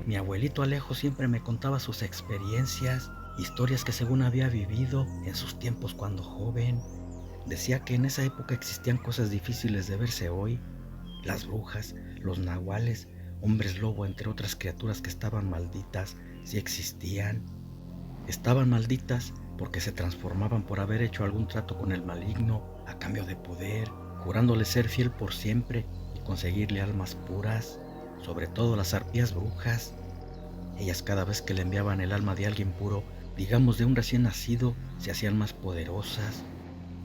Mi abuelito Alejo siempre me contaba sus experiencias, historias que según había vivido en sus tiempos cuando joven. Decía que en esa época existían cosas difíciles de verse hoy, las brujas, los nahuales, hombres lobo, entre otras criaturas que estaban malditas, sí existían. Estaban malditas porque se transformaban por haber hecho algún trato con el maligno a cambio de poder, jurándole ser fiel por siempre y conseguirle almas puras, sobre todo las arpías brujas. Ellas cada vez que le enviaban el alma de alguien puro, digamos de un recién nacido, se hacían más poderosas.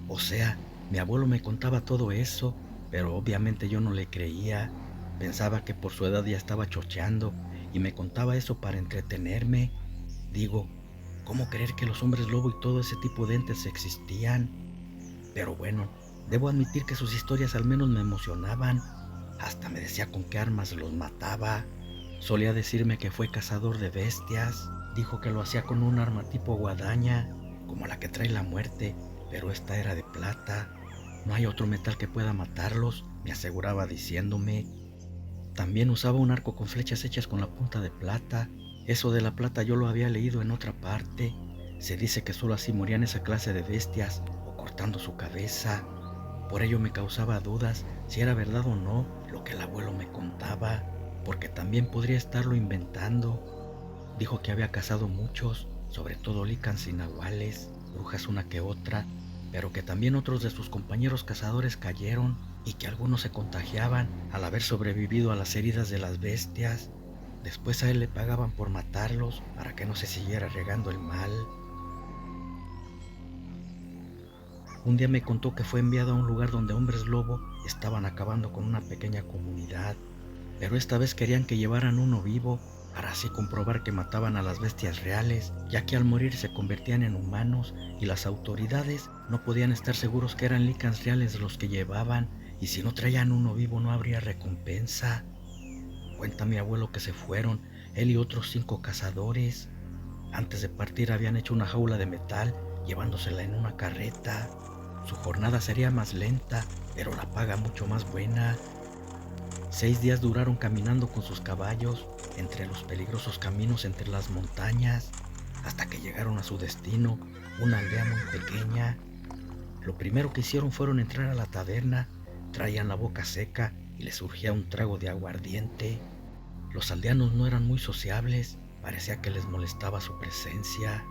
O sea, mi abuelo me contaba todo eso, pero obviamente yo no le creía. Pensaba que por su edad ya estaba chocheando y me contaba eso para entretenerme. Digo, ¿cómo creer que los hombres lobo y todo ese tipo de entes existían? Pero bueno, debo admitir que sus historias al menos me emocionaban. Hasta me decía con qué armas los mataba. Solía decirme que fue cazador de bestias. Dijo que lo hacía con un arma tipo guadaña, como la que trae la muerte, pero esta era de plata. No hay otro metal que pueda matarlos, me aseguraba diciéndome. También usaba un arco con flechas hechas con la punta de plata. Eso de la plata yo lo había leído en otra parte. Se dice que solo así morían esa clase de bestias, o cortando su cabeza. Por ello me causaba dudas si era verdad o no lo que el abuelo me contaba, porque también podría estarlo inventando. Dijo que había cazado muchos, sobre todo lícans y nahuales, brujas una que otra, pero que también otros de sus compañeros cazadores cayeron y que algunos se contagiaban al haber sobrevivido a las heridas de las bestias. Después a él le pagaban por matarlos para que no se siguiera regando el mal. Un día me contó que fue enviado a un lugar donde hombres lobo estaban acabando con una pequeña comunidad, pero esta vez querían que llevaran uno vivo para así comprobar que mataban a las bestias reales, ya que al morir se convertían en humanos y las autoridades no podían estar seguros que eran licans reales los que llevaban, y si no traían uno vivo no habría recompensa. Cuenta mi abuelo que se fueron, él y otros 5 cazadores. Antes de partir habían hecho una jaula de metal, llevándosela en una carreta. Su jornada sería más lenta, pero la paga mucho más buena. 6 días duraron caminando con sus caballos, entre los peligrosos caminos entre las montañas, hasta que llegaron a su destino, una aldea muy pequeña. Lo primero que hicieron fueron entrar a la taberna. Traían la boca seca y les surgía un trago de aguardiente. Los aldeanos no eran muy sociables, parecía que les molestaba su presencia.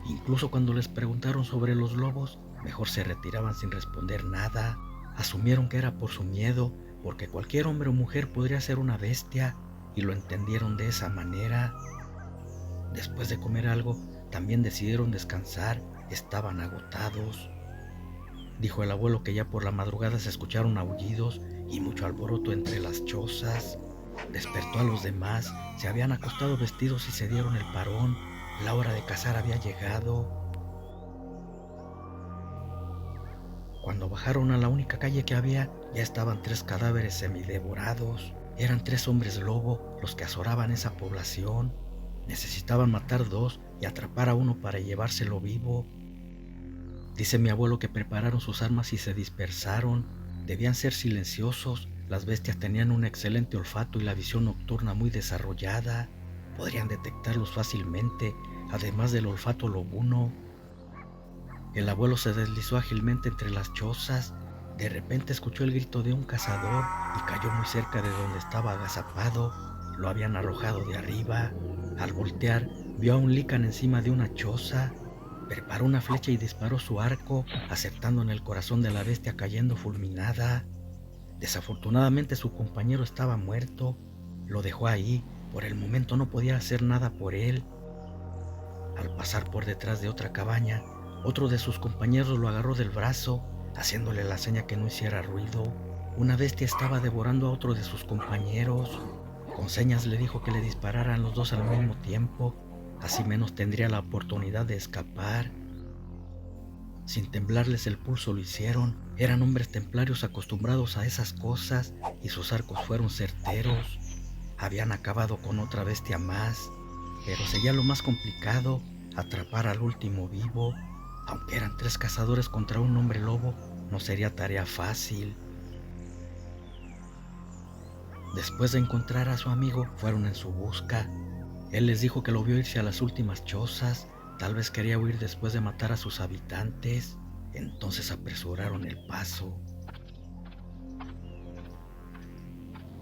Incluso cuando les preguntaron sobre los lobos, mejor se retiraban sin responder nada. Asumieron que era por su miedo, porque cualquier hombre o mujer podría ser una bestia, y lo entendieron de esa manera. Después de comer algo, también decidieron descansar, estaban agotados. Dijo el abuelo que ya por la madrugada se escucharon aullidos y mucho alboroto entre las chozas. Despertó a los demás, se habían acostado vestidos y se dieron el parón. La hora de cazar había llegado. Cuando bajaron a la única calle que había, ya estaban 3 cadáveres semidevorados. Eran 3 hombres lobo los que azoraban esa población. Necesitaban matar 2 y atrapar a uno para llevárselo vivo. Dice mi abuelo que prepararon sus armas y se dispersaron. Debían ser silenciosos. Las bestias tenían un excelente olfato y la visión nocturna muy desarrollada. Podrían detectarlos fácilmente, además del olfato lobuno. El abuelo se deslizó ágilmente entre las chozas. De repente escuchó el grito de un cazador y cayó muy cerca de donde estaba agazapado. Lo habían arrojado de arriba. Al voltear, vio a un lícan encima de una choza. Preparó una flecha y disparó su arco, acertando en el corazón de la bestia cayendo fulminada. Desafortunadamente su compañero estaba muerto. Lo dejó ahí. Por el momento no podía hacer nada por él. Al pasar por detrás de otra cabaña, otro de sus compañeros lo agarró del brazo, haciéndole la seña que no hiciera ruido. Una bestia estaba devorando a otro de sus compañeros. Con señas le dijo que le dispararan los 2 al mismo tiempo, así menos tendría la oportunidad de escapar. Sin temblarles el pulso lo hicieron. Eran hombres templarios acostumbrados a esas cosas y sus arcos fueron certeros. Habían acabado con otra bestia más, pero sería lo más complicado, atrapar al último vivo. Aunque eran 3 cazadores contra un hombre lobo, no sería tarea fácil. Después de encontrar a su amigo, fueron en su busca. Él les dijo que lo vio irse a las últimas chozas, tal vez quería huir después de matar a sus habitantes. Entonces apresuraron el paso.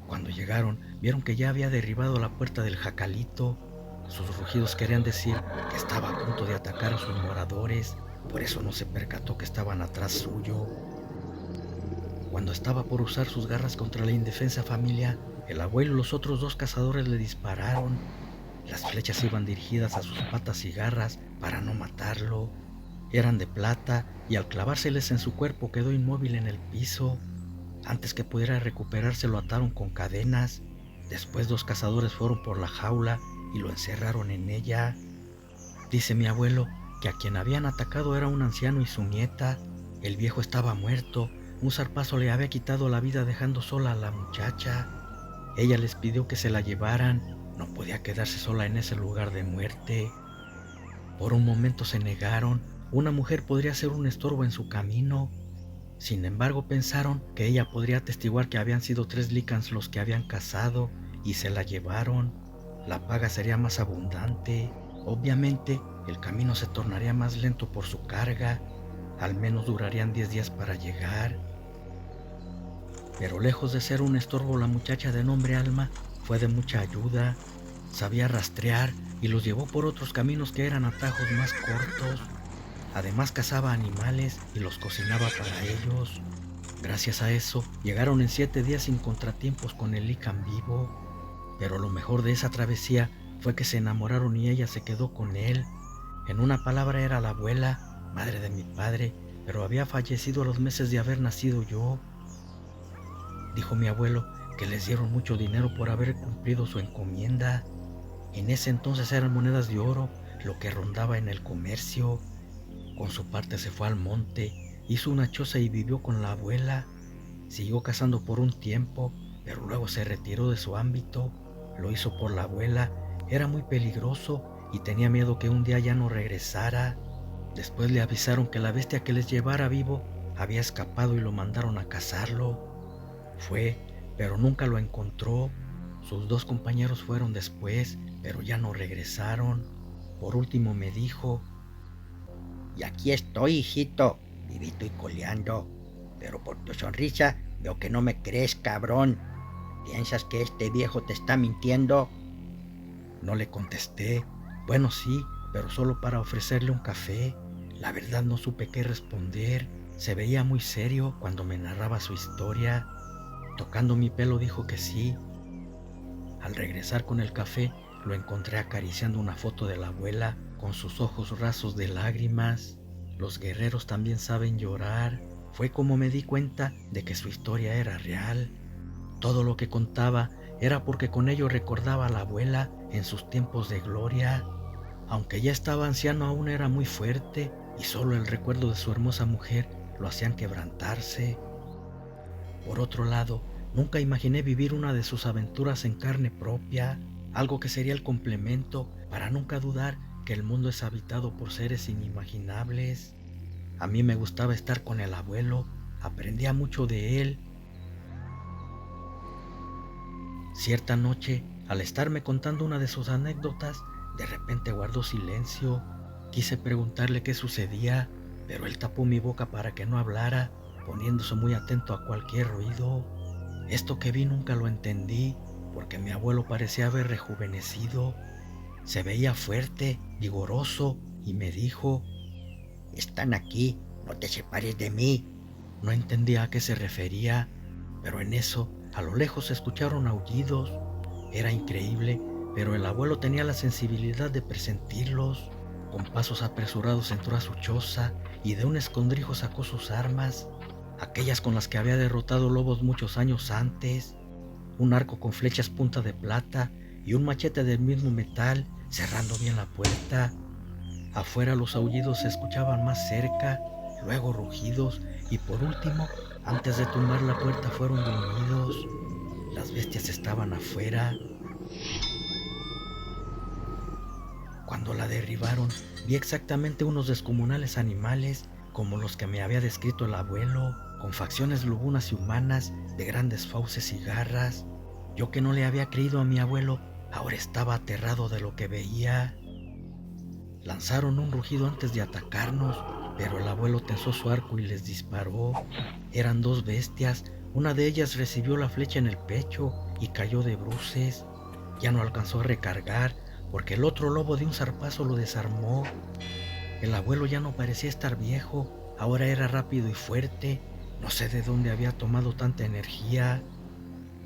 Cuando llegaron, vieron que ya había derribado la puerta del jacalito. Sus rugidos querían decir que estaba a punto de atacar a sus moradores, por eso no se percató que estaban atrás suyo. Cuando estaba por usar sus garras contra la indefensa familia, el abuelo y los otros dos cazadores le dispararon. Las flechas iban dirigidas a sus patas y garras para no matarlo. Eran de plata y al clavárseles en su cuerpo quedó inmóvil en el piso. Antes que pudiera recuperarse lo ataron con cadenas. Después 2 cazadores fueron por la jaula y lo encerraron en ella. Dice mi abuelo que a quien habían atacado era un anciano y su nieta. El viejo estaba muerto. Un zarpazo le había quitado la vida dejando sola a la muchacha. Ella les pidió que se la llevaran. No podía quedarse sola en ese lugar de muerte. Por un momento se negaron. Una mujer podría ser un estorbo en su camino. Sin embargo, pensaron que ella podría atestiguar que habían sido 3 licans los que habían cazado y se la llevaron. La paga sería más abundante. Obviamente, el camino se tornaría más lento por su carga. Al menos durarían 10 días para llegar. Pero lejos de ser un estorbo, la muchacha de nombre Alma fue de mucha ayuda. Sabía rastrear y los llevó por otros caminos que eran atajos más cortos. Además cazaba animales y los cocinaba para ellos. Gracias a eso, llegaron en 7 días sin contratiempos con el lican vivo. Pero lo mejor de esa travesía fue que se enamoraron y ella se quedó con él. En una palabra era la abuela, madre de mi padre, pero había fallecido a los meses de haber nacido yo. Dijo mi abuelo que les dieron mucho dinero por haber cumplido su encomienda. En ese entonces eran monedas de oro, lo que rondaba en el comercio. Con su parte se fue al monte, hizo una choza y vivió con la abuela. Siguió cazando por un tiempo, pero luego se retiró de su ámbito. Lo hizo por la abuela, era muy peligroso y tenía miedo que un día ya no regresara. Después le avisaron que la bestia que les llevara vivo había escapado y lo mandaron a cazarlo. Fue, pero nunca lo encontró. Sus 2 compañeros fueron después, pero ya no regresaron. Por último me dijo: Y aquí estoy, hijito, vivito y coleando. Pero por tu sonrisa veo que no me crees, cabrón. ¿Piensas que este viejo te está mintiendo? No le contesté. Bueno, sí, pero solo para ofrecerle un café. La verdad no supe qué responder. Se veía muy serio cuando me narraba su historia. Tocando mi pelo dijo que sí. Al regresar con el café, lo encontré acariciando una foto de la abuela con sus ojos rasos de lágrimas. Los guerreros también saben llorar. Fue como me di cuenta de que su historia era real. Todo lo que contaba era porque con ello recordaba a la abuela en sus tiempos de gloria. Aunque ya estaba anciano, aún era muy fuerte y solo el recuerdo de su hermosa mujer lo hacían quebrantarse. Por otro lado, nunca imaginé vivir una de sus aventuras en carne propia, algo que sería el complemento para nunca dudar que el mundo es habitado por seres inimaginables. A mí me gustaba estar con el abuelo, aprendía mucho de él. Cierta noche, al estarme contando una de sus anécdotas, de repente guardó silencio. Quise preguntarle qué sucedía, pero él tapó mi boca para que no hablara, poniéndose muy atento a cualquier ruido. Esto que vi nunca lo entendí, porque mi abuelo parecía haber rejuvenecido. Se veía fuerte, vigoroso, y me dijo: Están aquí, no te separes de mí. No entendía a qué se refería, pero en eso, a lo lejos se escucharon aullidos. Era increíble, pero el abuelo tenía la sensibilidad de presentirlos. Con pasos apresurados entró a su choza y de un escondrijo sacó sus armas, aquellas con las que había derrotado lobos muchos años antes, un arco con flechas punta de plata y un machete del mismo metal, cerrando bien la puerta. Afuera los aullidos se escuchaban más cerca, luego rugidos y por último, antes de tumbar la puerta, fueron gruñidos. Las bestias estaban afuera. Cuando la derribaron, vi exactamente unos descomunales animales como los que me había descrito el abuelo, con facciones lobunas y humanas, de grandes fauces y garras. Yo que no le había creído a mi abuelo, ahora estaba aterrado de lo que veía. Lanzaron un rugido antes de atacarnos, pero el abuelo tensó su arco y les disparó. Eran dos bestias, una de ellas recibió la flecha en el pecho y cayó de bruces. Ya no alcanzó a recargar porque el otro lobo de un zarpazo lo desarmó. El abuelo ya no parecía estar viejo, ahora era rápido y fuerte. No sé de dónde había tomado tanta energía.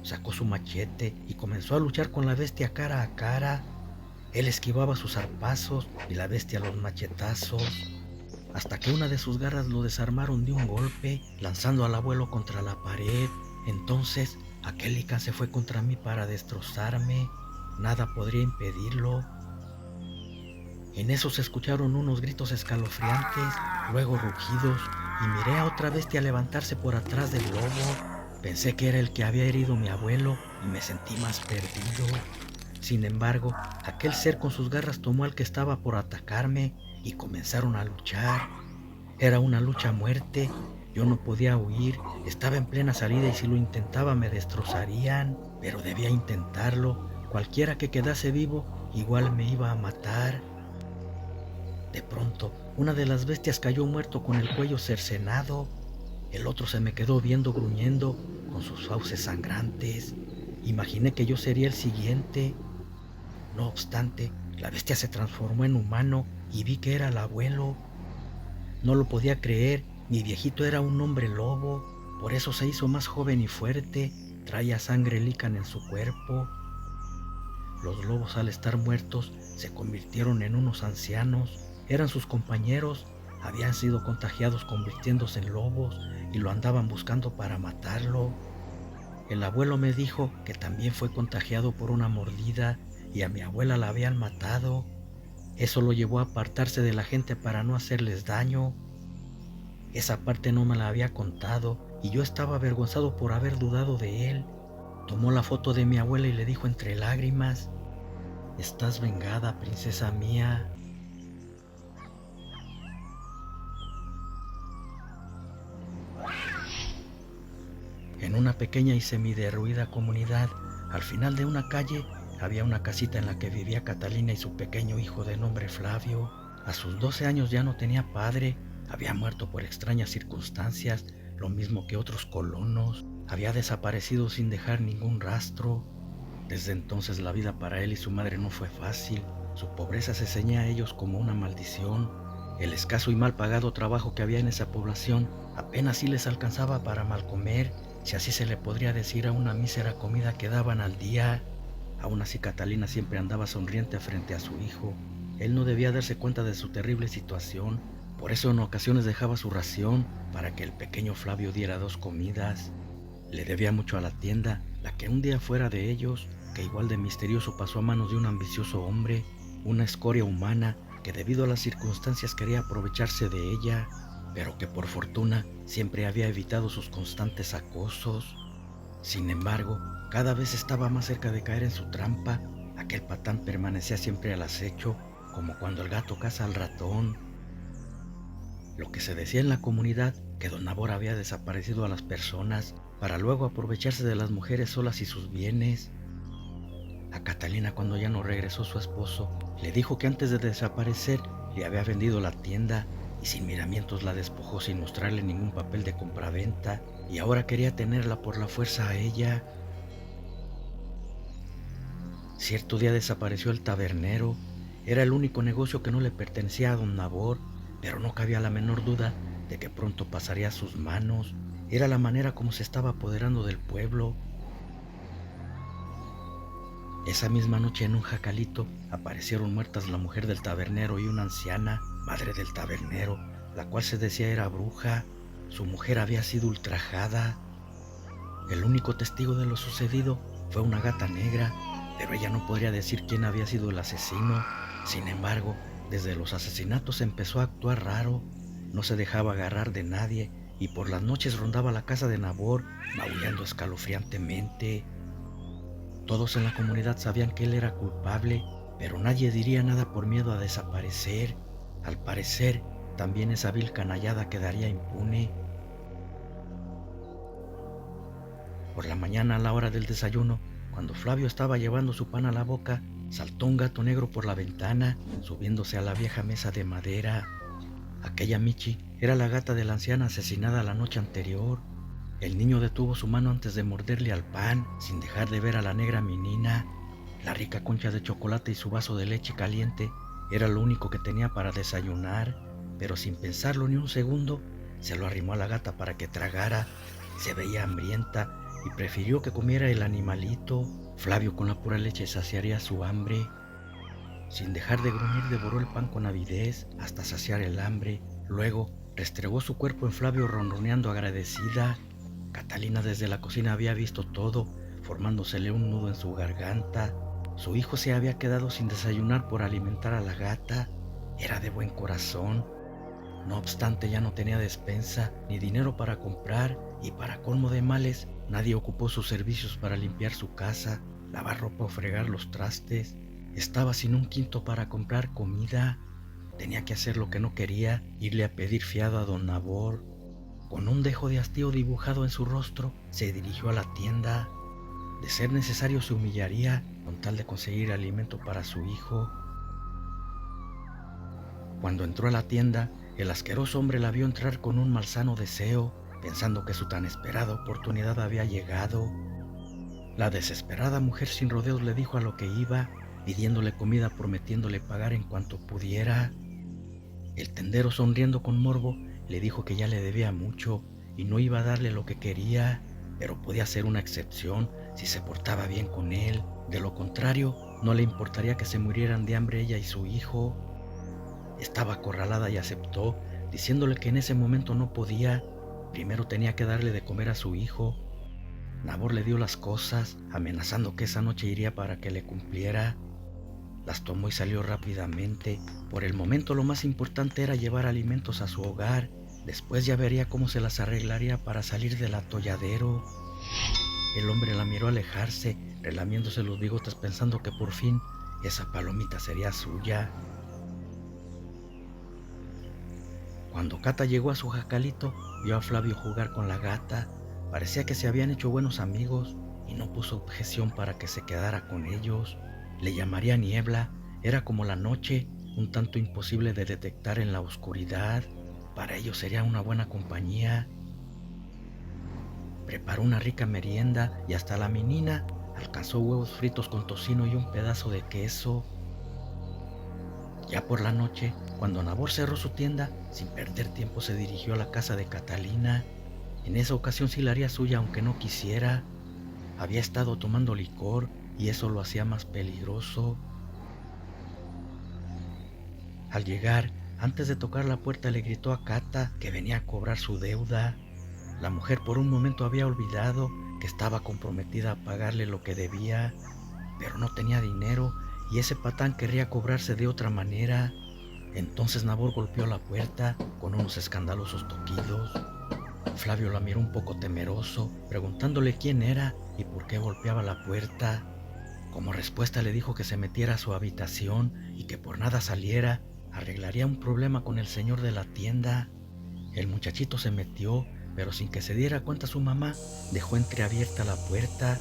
Sacó su machete y comenzó a luchar con la bestia cara a cara. Él esquivaba sus zarpazos y la bestia los machetazos, hasta que una de sus garras lo desarmaron de un golpe, lanzando al abuelo contra la pared. Entonces aquel licán se fue contra mí para destrozarme. Nada podría impedirlo. En eso se escucharon unos gritos escalofriantes, luego rugidos, y miré a otra bestia levantarse por atrás del lobo. Pensé que era el que había herido a mi abuelo y me sentí más perdido. Sin embargo, aquel ser con sus garras tomó al que estaba por atacarme y comenzaron a luchar. Era una lucha a muerte. Yo no podía huir, estaba en plena salida y si lo intentaba me destrozarían, pero debía intentarlo. Cualquiera que quedase vivo igual me iba a matar. De pronto, una de las bestias cayó muerto con el cuello cercenado. El otro se me quedó viendo gruñendo con sus fauces sangrantes. Imaginé que yo sería el siguiente. No obstante, la bestia se transformó en humano y vi que era el abuelo. No lo podía creer, mi viejito era un hombre lobo, por eso se hizo más joven y fuerte, traía sangre lícan en su cuerpo. Los lobos al estar muertos se convirtieron en unos ancianos, eran sus compañeros, habían sido contagiados convirtiéndose en lobos y lo andaban buscando para matarlo. El abuelo me dijo que también fue contagiado por una mordida y a mi abuela la habían matado. Eso lo llevó a apartarse de la gente para no hacerles daño. Esa parte no me la había contado y yo estaba avergonzado por haber dudado de él. Tomó la foto de mi abuela y le dijo entre lágrimas: «Estás vengada, princesa mía». En una pequeña y semiderruida comunidad, al final de una calle, había una casita en la que vivía Catalina y su pequeño hijo de nombre Flavio. A sus 12 años ya no tenía padre, había muerto por extrañas circunstancias, lo mismo que otros colonos, había desaparecido sin dejar ningún rastro. Desde entonces la vida para él y su madre no fue fácil, su pobreza se ceñía a ellos como una maldición. El escaso y mal pagado trabajo que había en esa población apenas sí les alcanzaba para mal comer, si así se le podría decir a una mísera comida que daban al día. Aún así Catalina siempre andaba sonriente frente a su hijo. Él no debía darse cuenta de su terrible situación, por eso en ocasiones dejaba su ración para que el pequeño Flavio diera 2 comidas. Le debía mucho a la tienda, la que un día fuera de ellos, que igual de misterioso pasó a manos de un ambicioso hombre, una escoria humana que debido a las circunstancias quería aprovecharse de ella, pero que por fortuna siempre había evitado sus constantes acosos. Sin embargo, cada vez estaba más cerca de caer en su trampa. Aquel patán permanecía siempre al acecho, como cuando el gato caza al ratón. Lo que se decía en la comunidad, que don Nabor había desaparecido a las personas para luego aprovecharse de las mujeres solas y sus bienes. A Catalina, cuando ya no regresó su esposo, le dijo que antes de desaparecer le había vendido la tienda y sin miramientos la despojó sin mostrarle ningún papel de compraventa y ahora quería tenerla por la fuerza a ella. Cierto día desapareció el tabernero. Era el único negocio que no le pertenecía a don Nabor, pero no cabía la menor duda de que pronto pasaría a sus manos. Era la manera como se estaba apoderando del pueblo. Esa misma noche en un jacalito aparecieron muertas la mujer del tabernero y una anciana, madre del tabernero, la cual se decía era bruja. Su mujer había sido ultrajada. El único testigo de lo sucedido fue una gata negra, pero ella no podría decir quién había sido el asesino. Sin embargo, desde los asesinatos empezó a actuar raro, no se dejaba agarrar de nadie y por las noches rondaba la casa de Nabor, maullando escalofriantemente. Todos en la comunidad sabían que él era culpable, pero nadie diría nada por miedo a desaparecer. Al parecer, también esa vil canallada quedaría impune. Por la mañana, a la hora del desayuno, Cuando Flavio estaba llevando su pan a la boca, saltó un gato negro por la ventana, subiéndose a la vieja mesa de madera. Aquella Michi era la gata de la anciana asesinada la noche anterior. El niño detuvo su mano antes de morderle al pan, sin dejar de ver a la negra menina. La rica concha de chocolate y su vaso de leche caliente era lo único que tenía para desayunar, pero sin pensarlo ni un segundo, se lo arrimó a la gata para que tragara. Se veía hambrienta y prefirió que comiera el animalito. Flavio con la pura leche saciaría su hambre. Sin dejar de gruñir, devoró el pan con avidez hasta saciar el hambre. Luego restregó su cuerpo en Flavio ronroneando agradecida. Catalina desde la cocina había visto todo, formándosele un nudo en su garganta. Su hijo se había quedado sin desayunar por alimentar a la gata. Era de buen corazón. No obstante, ya no tenía despensa ni dinero para comprar, y para colmo de males, nadie ocupó sus servicios para limpiar su casa, lavar ropa o fregar los trastes. Estaba sin un quinto para comprar comida. Tenía que hacer lo que no quería, irle a pedir fiado a don Nabor. Con un dejo de hastío dibujado en su rostro, se dirigió a la tienda. De ser necesario, se humillaría con tal de conseguir alimento para su hijo. Cuando entró a la tienda, el asqueroso hombre la vio entrar con un malsano deseo, pensando que su tan esperada oportunidad había llegado. La desesperada mujer sin rodeos le dijo a lo que iba, pidiéndole comida, prometiéndole pagar en cuanto pudiera. El tendero, sonriendo con morbo, le dijo que ya le debía mucho y no iba a darle lo que quería, pero podía hacer una excepción si se portaba bien con él. De lo contrario, no le importaría que se murieran de hambre ella y su hijo. Estaba acorralada y aceptó, diciéndole que en ese momento no podía. Primero tenía que darle de comer a su hijo. Nabor le dio las cosas, amenazando que esa noche iría para que le cumpliera. Las tomó y salió rápidamente. Por el momento lo más importante era llevar alimentos a su hogar. Después ya vería cómo se las arreglaría para salir del atolladero. El hombre la miró alejarse, relamiéndose los bigotes, pensando que por fin esa palomita sería suya. Cuando Cata llegó a su jacalito, vio a Flavio jugar con la gata. Parecía que se habían hecho buenos amigos y no puso objeción para que se quedara con ellos. Le llamaría Niebla, era como la noche, un tanto imposible de detectar en la oscuridad. Para ellos sería una buena compañía. Preparó una rica merienda y hasta la menina alcanzó huevos fritos con tocino y un pedazo de queso. Ya por la noche, cuando Nabor cerró su tienda, sin perder tiempo se dirigió a la casa de Catalina. En esa ocasión sí la haría suya aunque no quisiera. Había estado tomando licor y eso lo hacía más peligroso. Al llegar, antes de tocar la puerta, le gritó a Cata que venía a cobrar su deuda. La mujer por un momento había olvidado que estaba comprometida a pagarle lo que debía, pero no tenía dinero y ese patán querría cobrarse de otra manera. Entonces Nabor golpeó la puerta con unos escandalosos toquidos. Flavio la miró un poco temeroso, preguntándole quién era y por qué golpeaba la puerta. Como respuesta le dijo que se metiera a su habitación y que por nada saliera, arreglaría un problema con el señor de la tienda. El muchachito se metió, pero sin que se diera cuenta su mamá, dejó entreabierta la puerta.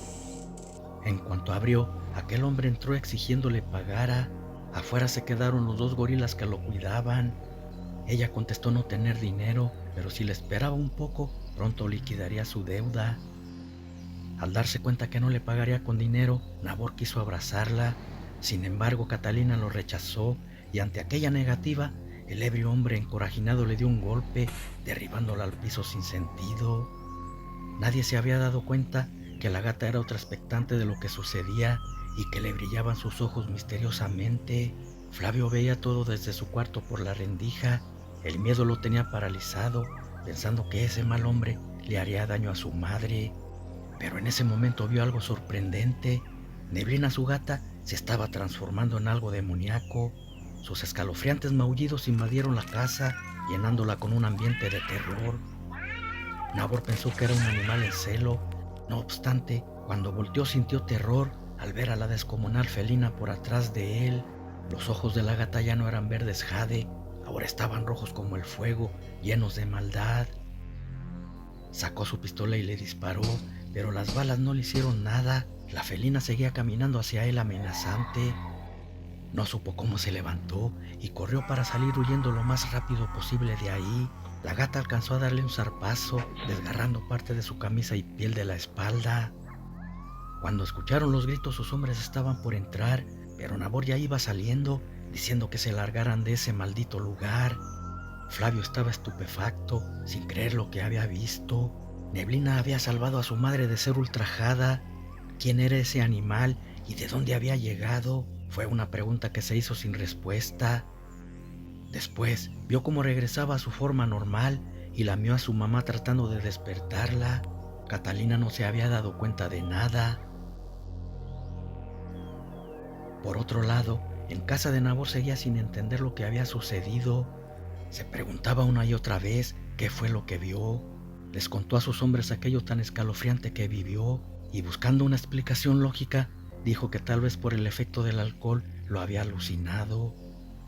En cuanto abrió, aquel hombre entró exigiéndole pagara. Afuera se quedaron los dos gorilas que lo cuidaban. Ella contestó no tener dinero, pero si le esperaba un poco, pronto liquidaría su deuda. Al darse cuenta que no le pagaría con dinero, Nabor quiso abrazarla. Sin embargo, Catalina lo rechazó y ante aquella negativa, el ebrio hombre encorajinado le dio un golpe, derribándola al piso sin sentido. Nadie se había dado cuenta que la gata era otra expectante de lo que sucedía y que le brillaban sus ojos misteriosamente. Flavio veía todo desde su cuarto por la rendija. El miedo lo tenía paralizado, pensando que ese mal hombre le haría daño a su madre. Pero en ese momento vio algo sorprendente. Neblina, su gata, se estaba transformando en algo demoníaco. Sus escalofriantes maullidos invadieron la casa, llenándola con un ambiente de terror. Nabor pensó que era un animal en celo. No obstante, cuando volteó sintió terror al ver a la descomunal felina por atrás de él. Los ojos de la gata ya no eran verdes jade, ahora estaban rojos como el fuego, llenos de maldad. Sacó su pistola y le disparó, pero las balas no le hicieron nada. La felina seguía caminando hacia él amenazante. No supo cómo se levantó y corrió para salir huyendo lo más rápido posible de ahí. La gata alcanzó a darle un zarpazo, desgarrando parte de su camisa y piel de la espalda. Cuando escucharon los gritos, sus hombres estaban por entrar, pero Nabor ya iba saliendo, diciendo que se largaran de ese maldito lugar. Flavio estaba estupefacto, sin creer lo que había visto. Neblina había salvado a su madre de ser ultrajada. ¿Quién era ese animal y de dónde había llegado? Fue una pregunta que se hizo sin respuesta. Después vio cómo regresaba a su forma normal y lamió a su mamá tratando de despertarla. Catalina no se había dado cuenta de nada. Por otro lado, en casa de Nabor seguía sin entender lo que había sucedido. Se preguntaba una y otra vez qué fue lo que vio. Les contó a sus hombres aquello tan escalofriante que vivió y, buscando una explicación lógica, dijo que tal vez por el efecto del alcohol lo había alucinado.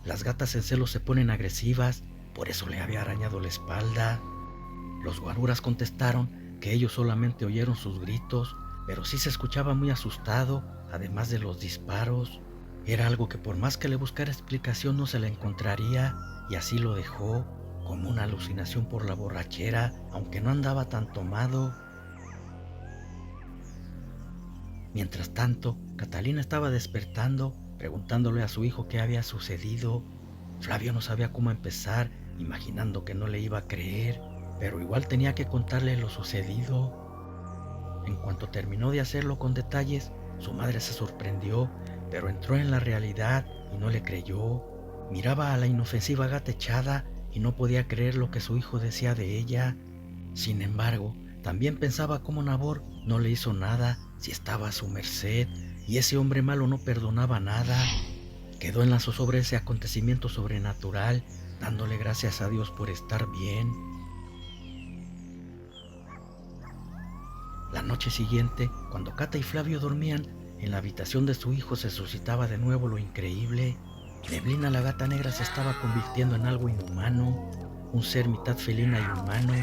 Las gatas en celo se ponen agresivas, por eso le había arañado la espalda. Los guaruras contestaron que ellos solamente oyeron sus gritos, pero sí se escuchaba muy asustado, además de los disparos. Era algo que por más que le buscara explicación no se le encontraría, y así lo dejó, como una alucinación por la borrachera, aunque no andaba tan tomado. Mientras tanto, Catalina estaba despertando, preguntándole a su hijo qué había sucedido. Flavio no sabía cómo empezar, imaginando que no le iba a creer, pero igual tenía que contarle lo sucedido. En cuanto terminó de hacerlo con detalles, su madre se sorprendió, pero entró en la realidad y no le creyó. Miraba a la inofensiva gata echada y no podía creer lo que su hijo decía de ella. Sin embargo, también pensaba cómo Nabor no le hizo nada si estaba a su merced, y ese hombre malo no perdonaba nada. Quedó en la zozobra ese acontecimiento sobrenatural, dándole gracias a Dios por estar bien. La noche siguiente, cuando Cata y Flavio dormían, en la habitación de su hijo se suscitaba de nuevo lo increíble. Neblina, la gata negra, se estaba convirtiendo en algo inhumano, un ser mitad felina y humano.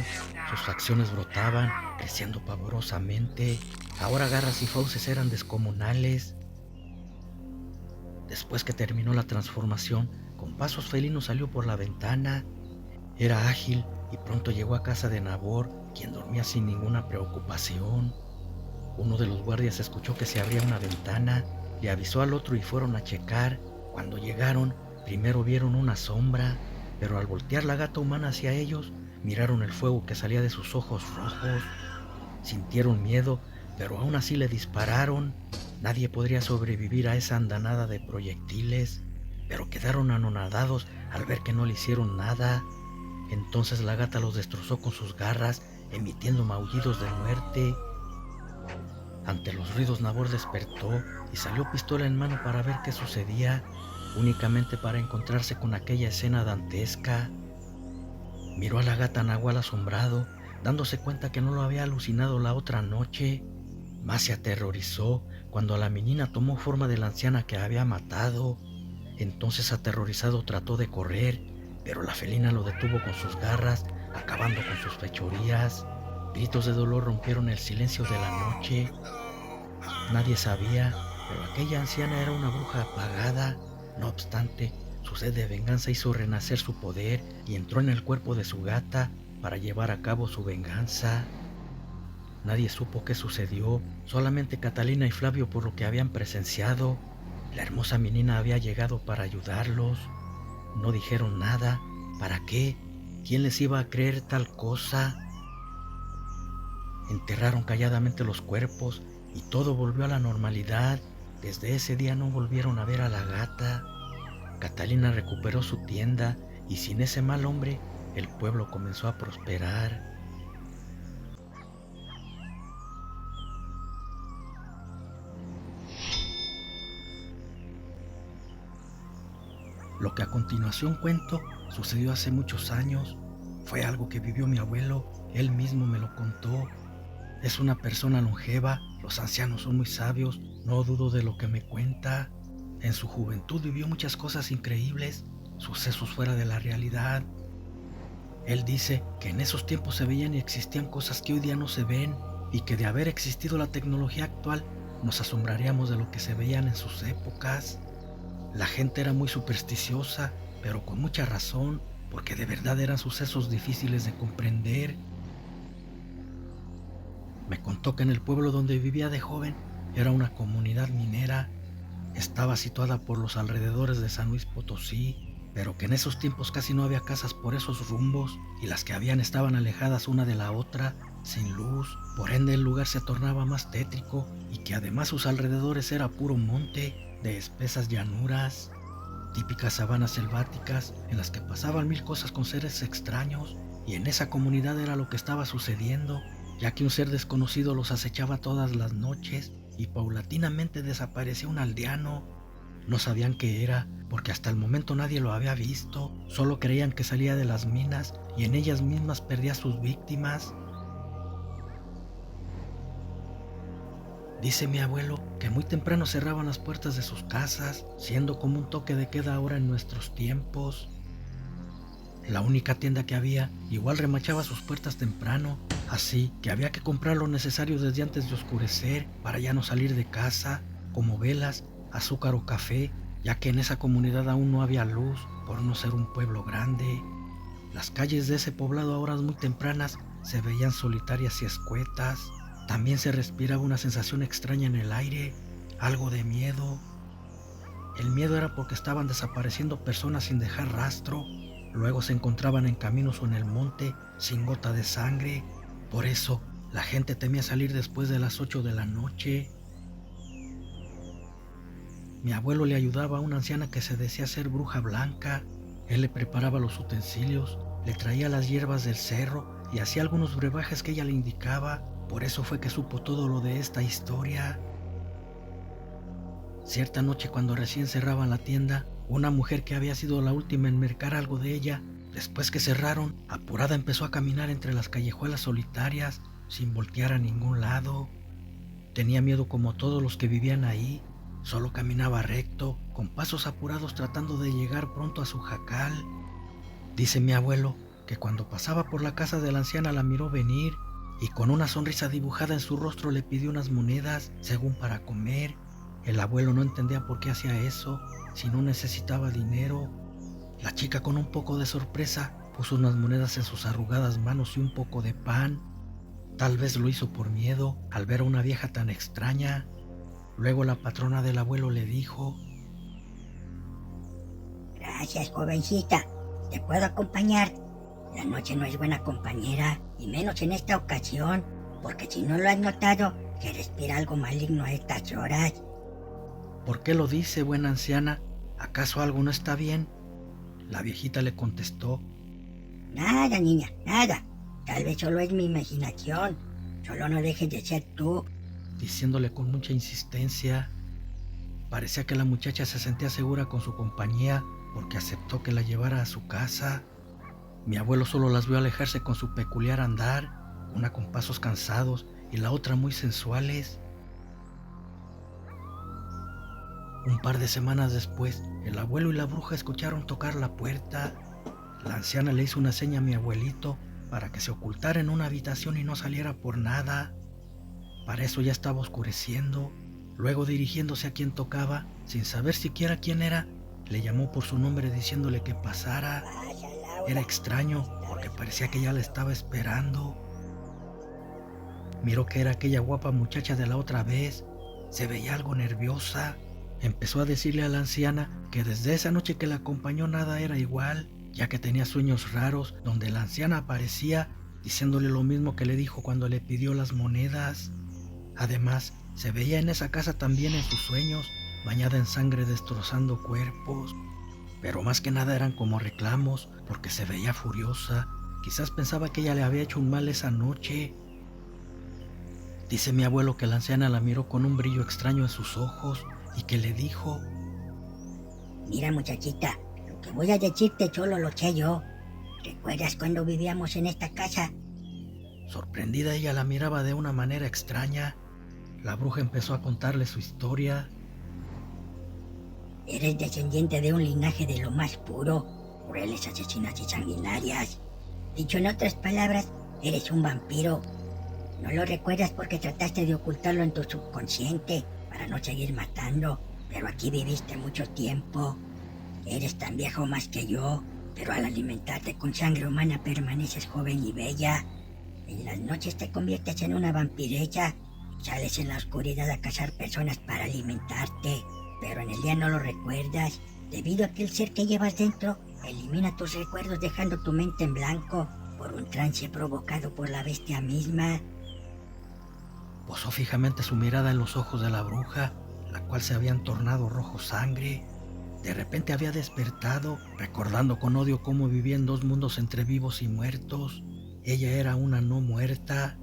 Sus facciones brotaban, creciendo pavorosamente. Ahora garras y fauces eran descomunales. Después que terminó la transformación, con pasos felinos salió por la ventana. Era ágil y pronto llegó a casa de Nabor, quien dormía sin ninguna preocupación. Uno de los guardias escuchó que se abría una ventana, le avisó al otro y fueron a checar. Cuando llegaron, primero vieron una sombra, pero al voltear la gata humana hacia ellos, miraron el fuego que salía de sus ojos rojos. Sintieron miedo, pero aún así le dispararon. Nadie podría sobrevivir a esa andanada de proyectiles, pero quedaron anonadados al ver que no le hicieron nada. Entonces la gata los destrozó con sus garras, emitiendo maullidos de muerte. Ante los ruidos, Nabor despertó y salió pistola en mano para ver qué sucedía, únicamente para encontrarse con aquella escena dantesca. Miró a la gata nahual asombrado, dándose cuenta que no lo había alucinado la otra noche. Más se aterrorizó cuando la menina tomó forma de la anciana que había matado. Entonces, aterrorizado, trató de correr, pero la felina lo detuvo con sus garras, acabando con sus fechorías. Gritos de dolor rompieron el silencio de la noche. Nadie sabía, pero aquella anciana era una bruja apagada. No obstante, su sed de venganza hizo renacer su poder y entró en el cuerpo de su gata para llevar a cabo su venganza. Nadie supo qué sucedió, solamente Catalina y Flavio por lo que habían presenciado. La hermosa menina había llegado para ayudarlos. No dijeron nada. ¿Para qué? ¿Quién les iba a creer tal cosa? Enterraron calladamente los cuerpos y todo volvió a la normalidad. Desde ese día no volvieron a ver a la gata. Catalina recuperó su tienda y sin ese mal hombre, el pueblo comenzó a prosperar. Lo que a continuación cuento sucedió hace muchos años. Fue algo que vivió mi abuelo, él mismo me lo contó. Es una persona longeva, los ancianos son muy sabios, no dudo de lo que me cuenta. En su juventud vivió muchas cosas increíbles, sucesos fuera de la realidad. Él dice que en esos tiempos se veían y existían cosas que hoy día no se ven, y que de haber existido la tecnología actual, nos asombraríamos de lo que se veían en sus épocas. La gente era muy supersticiosa, pero con mucha razón, porque de verdad eran sucesos difíciles de comprender. Me contó que en el pueblo donde vivía de joven era una comunidad minera. Estaba situada por los alrededores de San Luis Potosí, pero que en esos tiempos casi no había casas por esos rumbos y las que habían estaban alejadas una de la otra, sin luz. Por ende el lugar se tornaba más tétrico y que además sus alrededores era puro monte de espesas llanuras, típicas sabanas selváticas en las que pasaban mil cosas con seres extraños, y en esa comunidad era lo que estaba sucediendo, ya que un ser desconocido los acechaba todas las noches y paulatinamente desaparecía un aldeano. No sabían qué era, porque hasta el momento nadie lo había visto, solo creían que salía de las minas y en ellas mismas perdía a sus víctimas. Dice mi abuelo que muy temprano cerraban las puertas de sus casas, siendo como un toque de queda ahora en nuestros tiempos. La única tienda que había igual remachaba sus puertas temprano, así que había que comprar lo necesario desde antes de oscurecer para ya no salir de casa, como velas, azúcar o café, ya que en esa comunidad aún no había luz por no ser un pueblo grande. Las calles de ese poblado a horas muy tempranas se veían solitarias y escuetas. También se respiraba una sensación extraña en el aire, algo de miedo. El miedo era porque estaban desapareciendo personas sin dejar rastro, luego se encontraban en caminos o en el monte sin gota de sangre. Por eso la gente temía salir después de las 8 de la noche. Mi abuelo le ayudaba a una anciana que se decía ser bruja blanca. Él le preparaba los utensilios, le traía las hierbas del cerro y hacía algunos brebajes que ella le indicaba. Por eso fue que supo todo lo de esta historia. Cierta noche, cuando recién cerraban la tienda, una mujer que había sido la última en mercar algo de ella, después que cerraron, apurada empezó a caminar entre las callejuelas solitarias, sin voltear a ningún lado. Tenía miedo como todos los que vivían ahí, solo caminaba recto, con pasos apurados tratando de llegar pronto a su jacal. Dice mi abuelo que cuando pasaba por la casa de la anciana la miró venir y con una sonrisa dibujada en su rostro le pidió unas monedas, según para comer. El abuelo no entendía por qué hacía eso, si no necesitaba dinero. La chica, con un poco de sorpresa, puso unas monedas en sus arrugadas manos y un poco de pan. Tal vez lo hizo por miedo al ver a una vieja tan extraña. Luego la patrona del abuelo le dijo: Gracias, jovencita. ¿Te puedo acompañar? La noche no es buena compañera, y menos en esta ocasión, porque si no lo has notado, que respira algo maligno a estas horas. ¿Por qué lo dice, buena anciana? ¿Acaso algo no está bien? La viejita le contestó: Nada, niña, nada. Tal vez solo es mi imaginación. Solo no dejes de ser tú. Diciéndole con mucha insistencia. Parecía que la muchacha se sentía segura con su compañía, porque aceptó que la llevara a su casa. Mi abuelo solo las vio alejarse con su peculiar andar, una con pasos cansados y la otra muy sensuales. Un par de semanas después, el abuelo y la bruja escucharon tocar la puerta. La anciana le hizo una seña a mi abuelito para que se ocultara en una habitación y no saliera por nada. Para eso ya estaba oscureciendo. Luego, dirigiéndose a quien tocaba, sin saber siquiera quién era, le llamó por su nombre diciéndole que pasara. Era extraño, porque parecía que ya la estaba esperando. Miró que era aquella guapa muchacha de la otra vez. Se veía algo nerviosa. Empezó a decirle a la anciana que desde esa noche que la acompañó nada era igual, ya que tenía sueños raros donde la anciana aparecía diciéndole lo mismo que le dijo cuando le pidió las monedas. Además, se veía en esa casa también en sus sueños, bañada en sangre destrozando cuerpos. Pero más que nada eran como reclamos, porque se veía furiosa. Quizás pensaba que ella le había hecho un mal esa noche. Dice mi abuelo que la anciana la miró con un brillo extraño en sus ojos y que le dijo: Mira, muchachita, lo que voy a decirte solo lo sé yo. ¿Recuerdas cuando vivíamos en esta casa? Sorprendida, ella la miraba de una manera extraña. La bruja empezó a contarle su historia. Eres descendiente de un linaje de lo más puro, crueles asesinas y sanguinarias. Dicho en otras palabras, eres un vampiro. No lo recuerdas porque trataste de ocultarlo en tu subconsciente para no seguir matando, pero aquí viviste mucho tiempo. Eres tan viejo más que yo, pero al alimentarte con sangre humana permaneces joven y bella. En las noches te conviertes en una vampirella y sales en la oscuridad a cazar personas para alimentarte, pero en el día no lo recuerdas, debido a que el ser que llevas dentro elimina tus recuerdos dejando tu mente en blanco por un trance provocado por la bestia misma. Posó fijamente su mirada en los ojos de la bruja, la cual se habían tornado rojo sangre. De repente había despertado, recordando con odio cómo vivía en dos mundos entre vivos y muertos. Ella era una no muerta.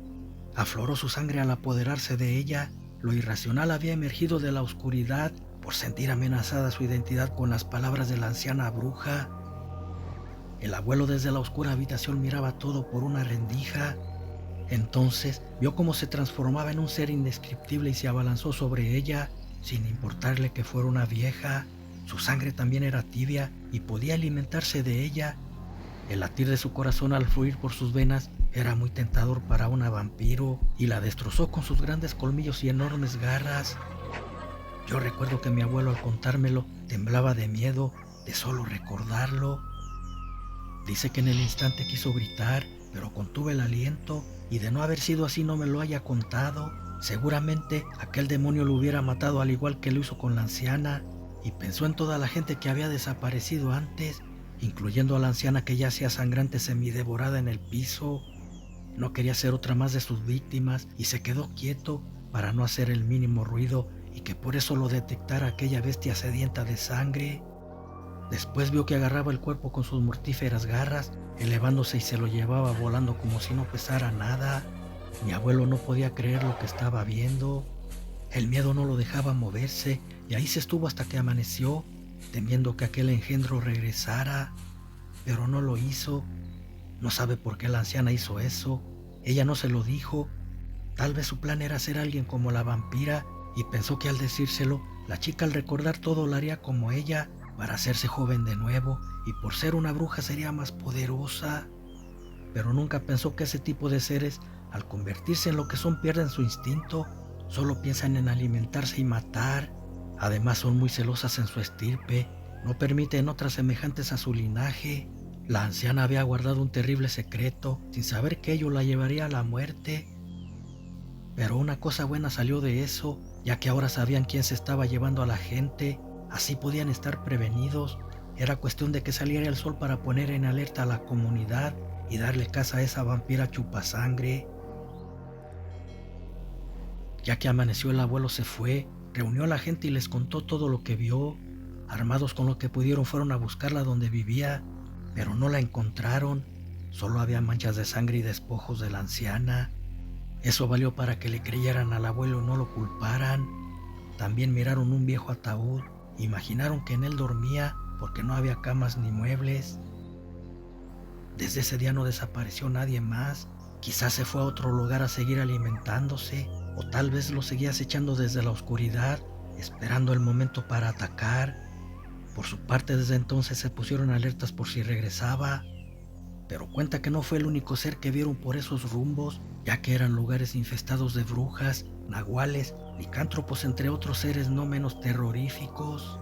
Afloró su sangre al apoderarse de ella. Lo irracional había emergido de la oscuridad por sentir amenazada su identidad con las palabras de la anciana bruja. El abuelo desde la oscura habitación miraba todo por una rendija. Entonces vio cómo se transformaba en un ser indescriptible y se abalanzó sobre ella, sin importarle que fuera una vieja. Su sangre también era tibia y podía alimentarse de ella. El latir de su corazón al fluir por sus venas era muy tentador para una vampiro y la destrozó con sus grandes colmillos y enormes garras. Yo recuerdo que mi abuelo al contármelo temblaba de miedo de solo recordarlo. Dice que en el instante quiso gritar, pero contuve el aliento y de no haber sido así no me lo haya contado. Seguramente aquel demonio lo hubiera matado al igual que lo hizo con la anciana, y pensó en toda la gente que había desaparecido antes, incluyendo a la anciana que yacía sangrante semidevorada en el piso. No quería ser otra más de sus víctimas y se quedó quieto para no hacer el mínimo ruido y que por eso lo detectara aquella bestia sedienta de sangre. Después vio que agarraba el cuerpo con sus mortíferas garras, elevándose y se lo llevaba volando como si no pesara nada. Mi abuelo no podía creer lo que estaba viendo. El miedo no lo dejaba moverse y ahí se estuvo hasta que amaneció, temiendo que aquel engendro regresara, pero no lo hizo. No sabe por qué la anciana hizo eso. Ella no se lo dijo. Tal vez su plan era ser alguien como la vampira y pensó que al decírselo, la chica al recordar todo lo haría como ella para hacerse joven de nuevo y por ser una bruja sería más poderosa. Pero nunca pensó que ese tipo de seres, al convertirse en lo que son, pierden su instinto. Solo piensan en alimentarse y matar. Además son muy celosas en su estirpe. No permiten otras semejantes a su linaje. La anciana había guardado un terrible secreto, sin saber que ello la llevaría a la muerte. Pero una cosa buena salió de eso, ya que ahora sabían quién se estaba llevando a la gente. Así podían estar prevenidos. Era cuestión de que saliera el sol para poner en alerta a la comunidad y darle caza a esa vampira chupasangre. Ya que amaneció, el abuelo se fue, reunió a la gente y les contó todo lo que vio. Armados con lo que pudieron fueron a buscarla donde vivía, pero no la encontraron. Solo había manchas de sangre y despojos de la anciana. Eso valió para que le creyeran al abuelo y no lo culparan. También miraron un viejo ataúd. Imaginaron que en él dormía porque no había camas ni muebles. Desde ese día no desapareció nadie más. Quizás se fue a otro lugar a seguir alimentándose, o tal vez lo seguía acechando desde la oscuridad, esperando el momento para atacar. Por su parte, desde entonces se pusieron alertas por si regresaba, pero cuenta que no fue el único ser que vieron por esos rumbos, ya que eran lugares infestados de brujas, nahuales, licántropos, entre otros seres no menos terroríficos.